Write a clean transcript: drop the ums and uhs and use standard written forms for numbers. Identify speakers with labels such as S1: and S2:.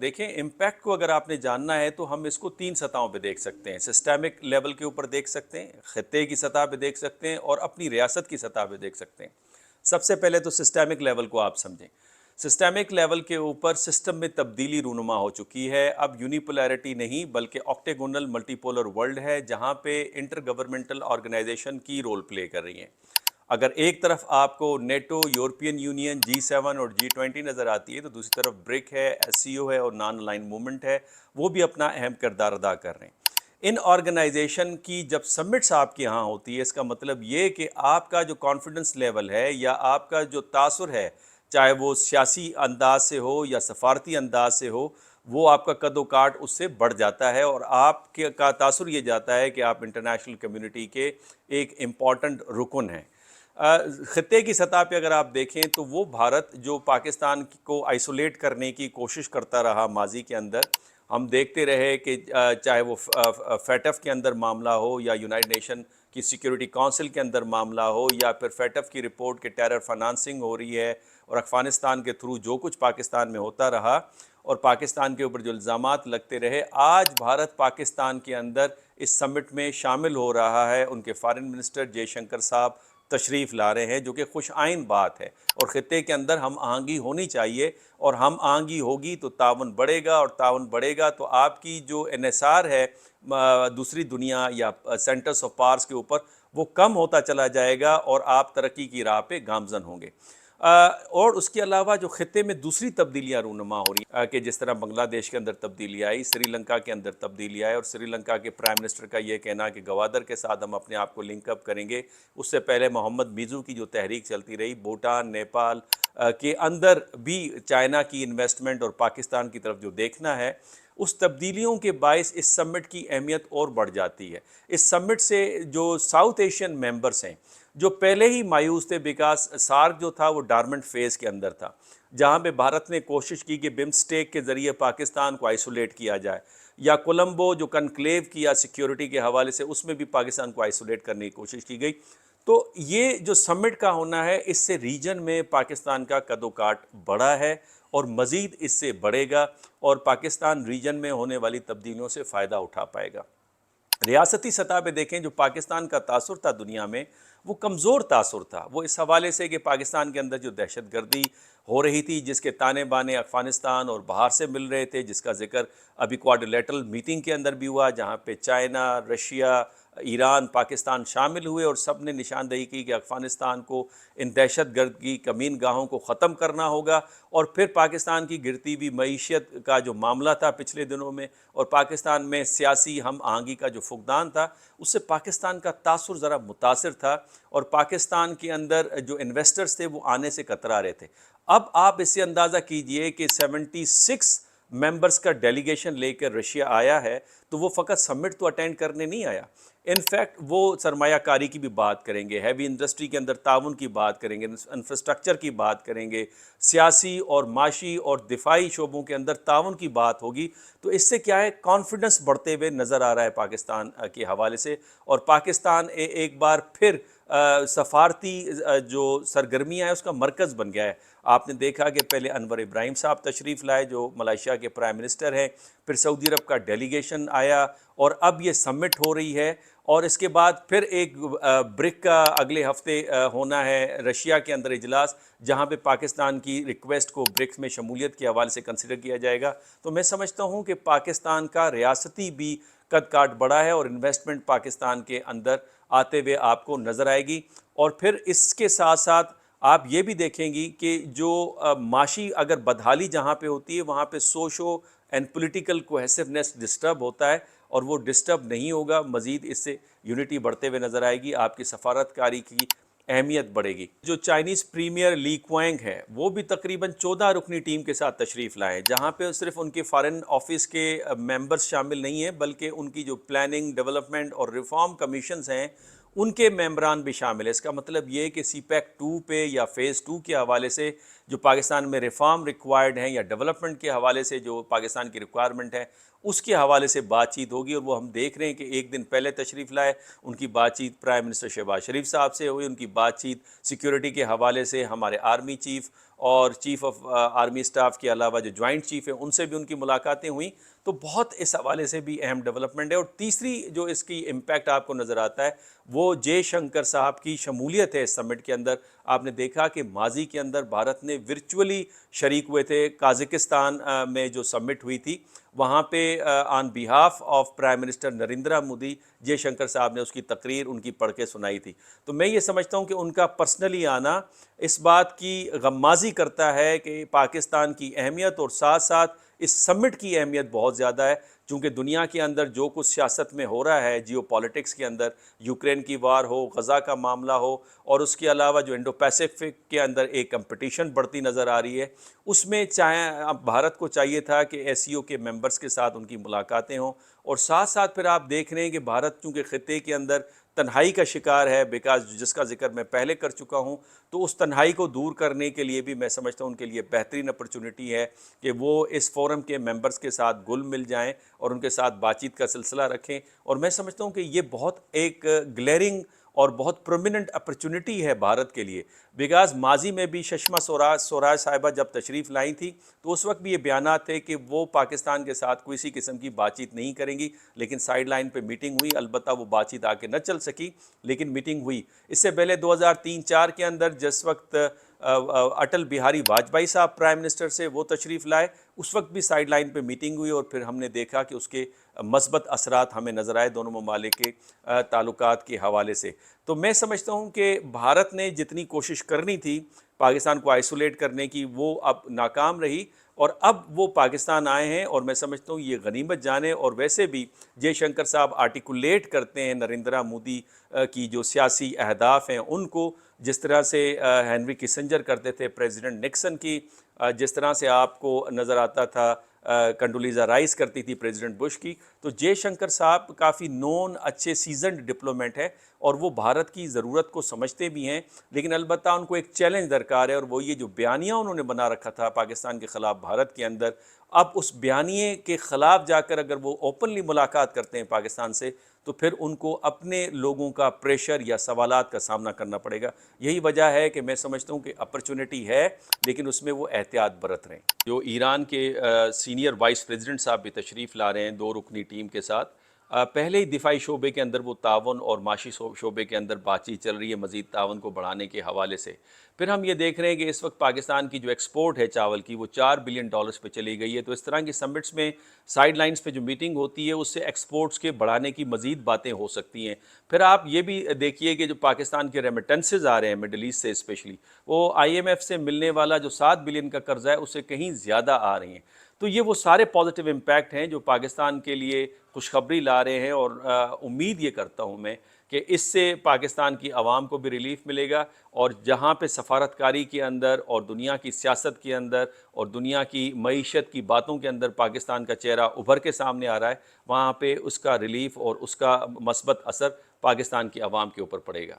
S1: دیکھیں امپیکٹ کو اگر آپ نے جاننا ہے تو ہم اس کو 3 سطحوں پہ دیکھ سکتے ہیں. سسٹمک لیول کے اوپر دیکھ سکتے ہیں, خطے کی سطح پہ دیکھ سکتے ہیں, اور اپنی ریاست کی سطح پہ دیکھ سکتے ہیں. سب سے پہلے تو سسٹمک لیول کو آپ سمجھیں. سسٹمک لیول کے اوپر سسٹم میں تبدیلی رونما ہو چکی ہے. اب یونیپولیرٹی نہیں بلکہ آکٹیگونل ملٹی پولر ورلڈ ہے, جہاں پہ انٹر گورنمنٹل آرگنائزیشن کی رول پلے کر رہی ہیں. اگر ایک طرف آپ کو نیٹو, یورپین یونین, G7 اور G20 نظر آتی ہے, تو دوسری طرف برک ہے, SCO ہے اور نان الائن موومنٹ ہے, وہ بھی اپنا اہم کردار ادا کر رہے ہیں. ان آرگنائزیشن کی جب سمٹس آپ کے ہاں ہوتی ہے, اس کا مطلب یہ کہ آپ کا جو کانفیڈنس لیول ہے یا آپ کا جو تاثر ہے, چاہے وہ سیاسی انداز سے ہو یا سفارتی انداز سے ہو, وہ آپ کا قد و کاٹ اس سے بڑھ جاتا ہے, اور آپ کے کا تاثر یہ جاتا ہے کہ آپ انٹرنیشنل کمیونٹی کے ایک امپورٹنٹ رکن ہیں. خطے کی سطح پہ اگر آپ دیکھیں تو وہ بھارت جو پاکستان کو آئسولیٹ کرنے کی کوشش کرتا رہا ماضی کے اندر, ہم دیکھتے رہے کہ چاہے وہ فیٹف کے اندر معاملہ ہو یا یونائٹڈ نیشن کی سیکیورٹی کونسل کے اندر معاملہ ہو, یا پھر فیٹف کی رپورٹ کہ ٹیرر فنانسنگ ہو رہی ہے اور افغانستان کے تھرو جو کچھ پاکستان میں ہوتا رہا اور پاکستان کے اوپر جو الزامات لگتے رہے, آج بھارت پاکستان کے اندر اس سمٹ میں شامل ہو رہا ہے. ان کے فارن منسٹر جے شنکر صاحب تشریف لا رہے ہیں, جو کہ خوش آئین بات ہے, اور خطے کے اندر ہم آہنگی ہونی چاہیے, اور ہم آہنگی ہوگی تو تعاون بڑھے گا, اور تعاون بڑھے گا تو آپ کی جو انحصار ہے دوسری دنیا یا سینٹرز آف پاورز کے اوپر, وہ کم ہوتا چلا جائے گا اور آپ ترقی کی راہ پہ گامزن ہوں گے. اور اس کے علاوہ جو خطے میں دوسری تبدیلیاں رونما ہو رہی ہیں, کہ جس طرح بنگلہ دیش کے اندر تبدیلی آئی, سری لنکا کے اندر تبدیلی آئی, اور سری لنکا کے پرائم منسٹر کا یہ کہنا کہ گوادر کے ساتھ ہم اپنے آپ کو لنک اپ کریں گے. اس سے پہلے محمد میزو کی جو تحریک چلتی رہی, بھوٹان, نیپال کے اندر بھی چائنا کی انویسٹمنٹ اور پاکستان کی طرف جو دیکھنا ہے, اس تبدیلیوں کے باعث اس سمٹ کی اہمیت اور بڑھ جاتی ہے. اس سمٹ سے جو ساؤتھ ایشین ممبرز ہیں, جو پہلے ہی مایوس تھے, بیکاز سارک جو تھا وہ ڈارمنٹ فیز کے اندر تھا, جہاں پہ بھارت نے کوشش کی کہ بمسٹیک کے ذریعے پاکستان کو آئسولیٹ کیا جائے, یا کولمبو جو کنکلیو کیا سیکیورٹی کے حوالے سے, اس میں بھی پاکستان کو آئسولیٹ کرنے کی کوشش کی گئی. تو یہ جو سمٹ کا ہونا ہے, اس سے ریجن میں پاکستان کا قد و کاٹ بڑھا ہے اور مزید اس سے بڑھے گا, اور پاکستان ریجن میں ہونے والی تبدیلیوں سے فائدہ اٹھا پائے گا. ریاستی سطح پہ دیکھیں جو پاکستان کا تاثر تھا دنیا میں, وہ کمزور تاثر تھا. وہ اس حوالے سے کہ پاکستان کے اندر جو دہشت گردی ہو رہی تھی, جس کے تانے بانے افغانستان اور باہر سے مل رہے تھے, جس کا ذکر ابھی کوارٹرلیٹرل میٹنگ کے اندر بھی ہوا, جہاں پہ چائنا, رشیا, ایران, پاکستان شامل ہوئے, اور سب نے نشاندہی کی کہ افغانستان کو ان دہشت گرد کی کمین گاہوں کو ختم کرنا ہوگا. اور پھر پاکستان کی گرتی ہوئی معیشت کا جو معاملہ تھا پچھلے دنوں میں, اور پاکستان میں سیاسی ہم آہنگی کا جو فقدان تھا, اس سے پاکستان کا تاثر ذرا متاثر تھا, اور پاکستان کے اندر جو انویسٹرز تھے وہ آنے سے کترا رہے تھے. اب آپ اس سے اندازہ کیجئے کہ 76 ممبرز کا ڈیلیگیشن لے کر رشیا آیا ہے, تو وہ فقط سمٹ تو اٹینڈ کرنے نہیں آیا, انفیکٹ وہ سرمایہ کاری کی بھی بات کریں گے, ہیوی انڈسٹری کے اندر تعاون کی بات کریں گے, انفراسٹرکچر کی بات کریں گے, سیاسی اور معاشی اور دفاعی شعبوں کے اندر تعاون کی بات ہوگی. تو اس سے کیا ہے, کانفیڈنس بڑھتے ہوئے نظر آ رہا ہے پاکستان کے حوالے سے, اور پاکستان ایک بار پھر سفارتی جو سرگرمیاں ہیں اس کا مرکز بن گیا ہے. آپ نے دیکھا کہ پہلے انور ابراہیم صاحب تشریف لائے جو ملائیشیا کے پرائم منسٹر ہیں, پھر سعودی عرب کا ڈیلیگیشن آیا, اور اب یہ سمٹ ہو رہی ہے, اور اس کے بعد پھر ایک برک کا اگلے ہفتے ہونا ہے رشیا کے اندر اجلاس, جہاں پہ پاکستان کی ریکویسٹ کو برکس میں شمولیت کے حوالے سے کنسیڈر کیا جائے گا. تو میں سمجھتا ہوں کہ پاکستان کا ریاستی بھی قد کاٹ بڑھا ہے, اور انویسٹمنٹ پاکستان کے اندر آتے ہوئے آپ کو نظر آئے گی. اور پھر اس کے ساتھ ساتھ آپ یہ بھی دیکھیں گی کہ جو معاشی اگر بدحالی جہاں پہ ہوتی ہے, وہاں پہ socio and political cohesiveness disturb ہوتا ہے, اور وہ ڈسٹرب نہیں ہوگا. مزید اس سے یونٹی بڑھتے ہوئے نظر آئے گی, آپ کی سفارت کاری کی اہمیت بڑھے گی. جو چائنیز پریمیئر لی کوئنگ ہے, وہ بھی تقریباً 14 رکنی ٹیم کے ساتھ تشریف لائے, جہاں پہ صرف ان کے فارن آفس کے ممبرز شامل نہیں ہیں, بلکہ ان کی جو پلاننگ, ڈیولپمنٹ اور ریفارم کمیشنز ہیں, ان کے ممبران بھی شامل ہیں. اس کا مطلب یہ کہ سی پیک 2 پہ یا فیز 2 کے حوالے سے جو پاکستان میں ریفارم ریکوائرڈ ہیں, یا ڈیولپمنٹ کے حوالے سے جو پاکستان کی ریکوائرمنٹ ہے, اس کے حوالے سے بات چیت ہوگی، اور وہ ہم دیکھ رہے ہیں کہ ایک دن پہلے تشریف لائے، ان کی بات چیت پرائم منسٹر شہباز شریف صاحب سے ہوئی، ان کی بات چیت سیکیورٹی کے حوالے سے ہمارے آرمی چیف اور چیف آف آرمی اسٹاف کے علاوہ جو جوائنٹ چیف ہیں ان سے بھی ان کی ملاقاتیں ہوئیں، تو بہت اس حوالے سے بھی اہم ڈیولپمنٹ ہے۔ اور تیسری جو اس کی امپیکٹ آپ کو نظر آتا ہے وہ جے شنکر صاحب کی شمولیت ہے اس سمٹ کے اندر۔ آپ نے دیکھا کہ ماضی کے اندر بھارت نے ورچولی شریک ہوئے تھے، قازقستان میں جو سمٹ ہوئی تھی وہاں پہ on behalf of prime minister Narendra Modi Jaishankar صاحب نے اس کی تقریر ان کی پڑھ کے سنائی تھی۔ تو میں یہ سمجھتا ہوں کہ ان کا پرسنلی آنا اس بات کی غمازی کرتا ہے کہ پاکستان کی اہمیت اور ساتھ ساتھ اس سمٹ کی اہمیت بہت زیادہ ہے، چونکہ دنیا کے اندر جو کچھ سیاست میں ہو رہا ہے، جیو پالیٹکس کے اندر، یوکرین کی وار ہو، غزہ کا معاملہ ہو، اور اس کے علاوہ جو انڈو پیسیفک کے اندر ایک کمپٹیشن بڑھتی نظر آ رہی ہے، اس میں اب بھارت کو چاہیے تھا کہ ایس سی او کے ممبرز کے ساتھ ان کی ملاقاتیں ہوں، اور ساتھ ساتھ پھر آپ دیکھ رہے ہیں کہ بھارت چونکہ خطے کے اندر تنہائی کا شکار ہے، جس کا ذکر میں پہلے کر چکا ہوں، تو اس تنہائی کو دور کرنے کے لیے بھی میں سمجھتا ہوں ان کے لیے بہترین اپرچونٹی ہے کہ وہ اس فورم کے ممبرز کے ساتھ گل مل جائیں اور ان کے ساتھ بات چیت کا سلسلہ رکھیں۔ اور میں سمجھتا ہوں کہ یہ بہت ایک گلیرنگ اور بہت پرومیننٹ اپرچونٹی ہے بھارت کے لیے، بیکاز ماضی میں بھی سشما سوراج صاحبہ جب تشریف لائی تھی تو اس وقت بھی یہ بیانات تھے کہ وہ پاکستان کے ساتھ کوئی سی قسم کی بات چیت نہیں کریں گی، لیکن سائیڈ لائن پہ میٹنگ ہوئی، البتہ وہ بات چیت آگے نہ چل سکی لیکن میٹنگ ہوئی۔ اس سے پہلے 2003-04 کے اندر جس وقت اٹل بہاری واجپئی صاحب پرائم منسٹر سے وہ تشریف لائے، اس وقت بھی سائیڈ لائن پہ میٹنگ ہوئی، اور پھر ہم نے دیکھا کہ اس کے مثبت اثرات ہمیں نظر آئے دونوں ممالک کے تعلقات کے حوالے سے۔ تو میں سمجھتا ہوں کہ بھارت نے جتنی کوشش کرنی تھی پاکستان کو آئسولیٹ کرنے کی وہ اب ناکام رہی، اور اب وہ پاکستان آئے ہیں، اور میں سمجھتا ہوں یہ غنیمت جانے، اور ویسے بھی جے شنکر صاحب آرٹیکولیٹ کرتے ہیں نریندرا مودی کی جو سیاسی اہداف ہیں ان کو، جس طرح سے ہنری کسنجر کرتے تھے پریزیڈنٹ نکسن کی، جس طرح سے آپ کو نظر آتا تھا کنڈولیزا رائس کرتی تھی پریزیڈنٹ بش کی، تو جے شنکر صاحب کافی نون اچھے سیزنڈ ڈپلومیٹ ہے، اور وہ بھارت کی ضرورت کو سمجھتے بھی ہیں، لیکن البتہ ان کو ایک چیلنج درکار ہے، اور وہ یہ جو بیانیہ انہوں نے بنا رکھا تھا پاکستان کے خلاف بھارت کے اندر، اب اس بیانیے کے خلاف جا کر اگر وہ اوپنلی ملاقات کرتے ہیں پاکستان سے تو پھر ان کو اپنے لوگوں کا پریشر یا سوالات کا سامنا کرنا پڑے گا۔ یہی وجہ ہے کہ میں سمجھتا ہوں کہ اپرچونٹی ہے لیکن اس میں وہ احتیاط برت رہے ہیں۔ جو ایران کے سینئر وائس پریزیڈنٹ صاحب بھی تشریف لا رہے ہیں 2 رکنی ٹیم کے ساتھ، پہلے ہی دفاعی شعبے کے اندر وہ تعاون اور معاشی شعبے کے اندر بات چیت چل رہی ہے مزید تعاون کو بڑھانے کے حوالے سے۔ پھر ہم یہ دیکھ رہے ہیں کہ اس وقت پاکستان کی جو ایکسپورٹ ہے چاول کی وہ $4 بلین پہ چلی گئی ہے، تو اس طرح کی سمٹس میں سائیڈ لائنز پہ جو میٹنگ ہوتی ہے اس سے ایکسپورٹس کے بڑھانے کی مزید باتیں ہو سکتی ہیں۔ پھر آپ یہ بھی دیکھیے کہ جو پاکستان کے ریمیٹنسز آ رہے ہیں مڈل ایسٹ سے اسپیشلی، وہ آئی ایم ایف سے ملنے والا جو $7 بلین کا قرضہ ہے اس سے کہیں زیادہ آ رہی ہیں، تو یہ وہ سارے پازیٹیو امپیکٹ ہیں جو پاکستان کے لیے خوشخبری لا رہے ہیں، اور امید یہ کرتا ہوں میں کہ اس سے پاکستان کی عوام کو بھی ریلیف ملے گا، اور جہاں پہ سفارتکاری کے اندر اور دنیا کی سیاست کے اندر اور دنیا کی معیشت کی باتوں کے اندر پاکستان کا چہرہ ابھر کے سامنے آ رہا ہے، وہاں پہ اس کا ریلیف اور اس کا مثبت اثر پاکستان کی عوام کے اوپر پڑے گا۔